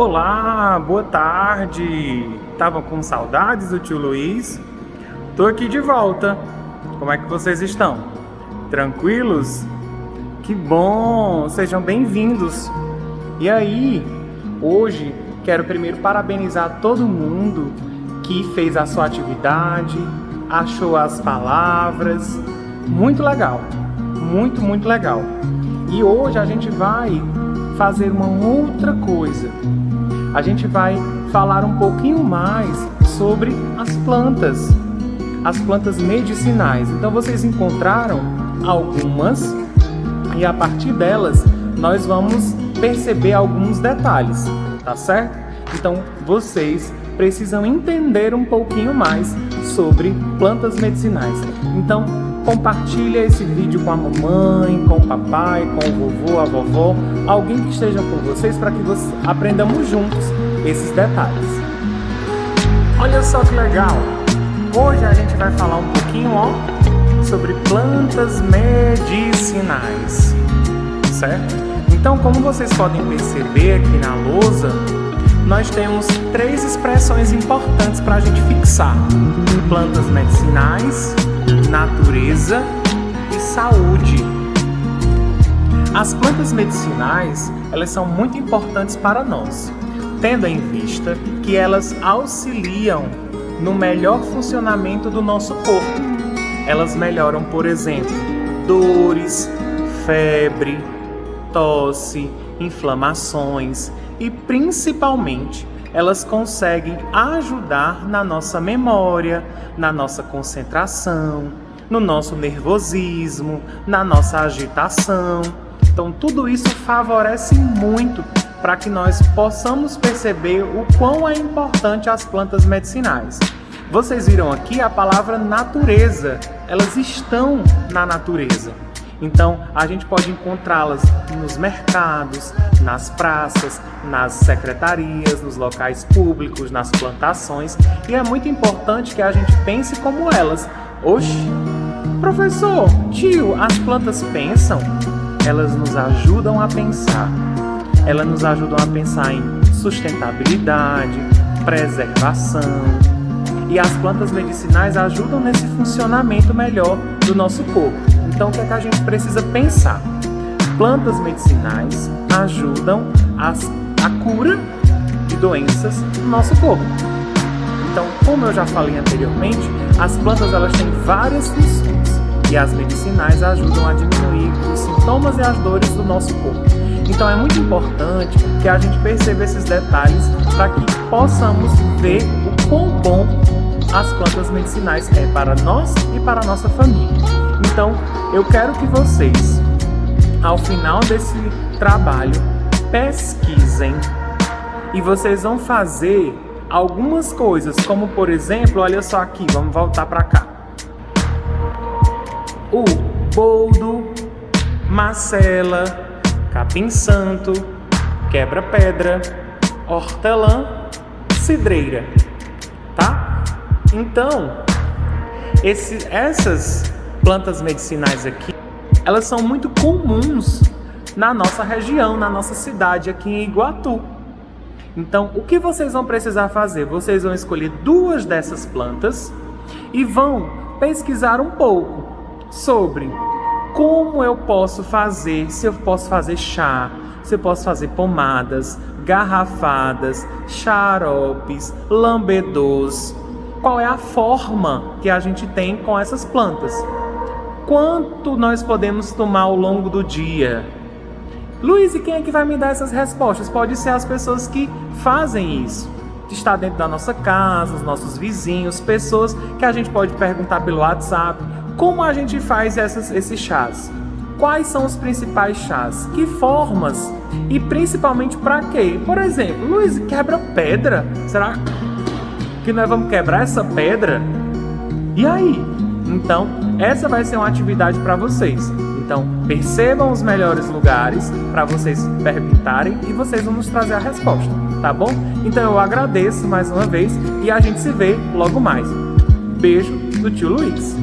Olá, boa tarde! Tava com saudades do tio Luiz? Tô aqui de volta. Como é que vocês estão? Tranquilos? Que bom! Sejam bem-vindos! E aí, hoje quero primeiro parabenizar todo mundo que fez a sua atividade, achou as palavras. Muito legal! Muito legal! E hoje a gente vai fazer uma outra coisa. A gente vai falar um pouquinho mais sobre as plantas medicinais. Então vocês encontraram algumas e a partir delas nós vamos perceber alguns detalhes, tá certo? Então vocês precisam entender um pouquinho mais sobre plantas medicinais. Então compartilha esse vídeo com a mamãe, com o papai, com o vovô, a vovó, alguém que esteja com vocês para que aprendamos juntos esses detalhes. Olha só que legal! Hoje a gente vai falar um pouquinho sobre plantas medicinais, certo? Então, como vocês podem perceber aqui na lousa, nós temos 3 expressões importantes para a gente fixar: plantas medicinais, natureza e saúde. As plantas medicinais, elas são muito importantes para nós, tendo em vista que elas auxiliam no melhor funcionamento do nosso corpo. Elas melhoram, por exemplo, dores, febre, tosse, inflamações e, principalmente, elas conseguem ajudar na nossa memória, na nossa concentração, no nosso nervosismo, na nossa agitação. Então, tudo isso favorece muito para que nós possamos perceber o quão é importante as plantas medicinais. Vocês viram aqui a palavra natureza, elas estão na natureza. Então, a gente pode encontrá-las nos mercados, nas praças, nas secretarias, nos locais públicos, nas plantações. E é muito importante que a gente pense como elas. Oxe, professor, tio, as plantas pensam? Elas nos ajudam a pensar. Elas nos ajudam a pensar em sustentabilidade, preservação. E as plantas medicinais ajudam nesse funcionamento melhor do nosso corpo. Então, o que é que a gente precisa pensar? Plantas medicinais ajudam a cura de doenças no nosso corpo. Então, como eu já falei anteriormente, as plantas elas têm várias funções e as medicinais ajudam a diminuir os sintomas e as dores do nosso corpo. Então, é muito importante que a gente perceba esses detalhes para que possamos ver o quão bom as plantas medicinais é para nós e para a nossa família. Então, eu quero que vocês, ao final desse trabalho, pesquisem e vocês vão fazer algumas coisas, como por exemplo, olha só aqui, vamos voltar para cá. O boldo, macela, capim-santo, quebra-pedra, hortelã, cidreira, tá? Então, essas plantas medicinais aqui, elas são muito comuns na nossa região, na nossa cidade aqui em Iguatu. Então, o que vocês vão precisar fazer? Vocês vão escolher 2 dessas plantas e vão pesquisar um pouco sobre como eu posso fazer, se eu posso fazer chá, se eu posso fazer pomadas, garrafadas, xaropes, lambedôs. Qual é a forma que a gente tem com essas plantas? Quanto nós podemos tomar ao longo do dia? Luiz, e quem é que vai me dar essas respostas? Pode ser as pessoas que fazem isso. Está dentro da nossa casa, os nossos vizinhos, pessoas que a gente pode perguntar pelo WhatsApp. Como a gente faz esses chás? Quais são os principais chás? Que formas? E principalmente para quê? Por exemplo, Luiz, quebra pedra? Será que nós vamos quebrar essa pedra? E aí? Então, essa vai ser uma atividade para vocês. Então, percebam os melhores lugares para vocês perguntarem e vocês vão nos trazer a resposta, tá bom? Então, eu agradeço mais uma vez e a gente se vê logo mais. Beijo do tio Luiz.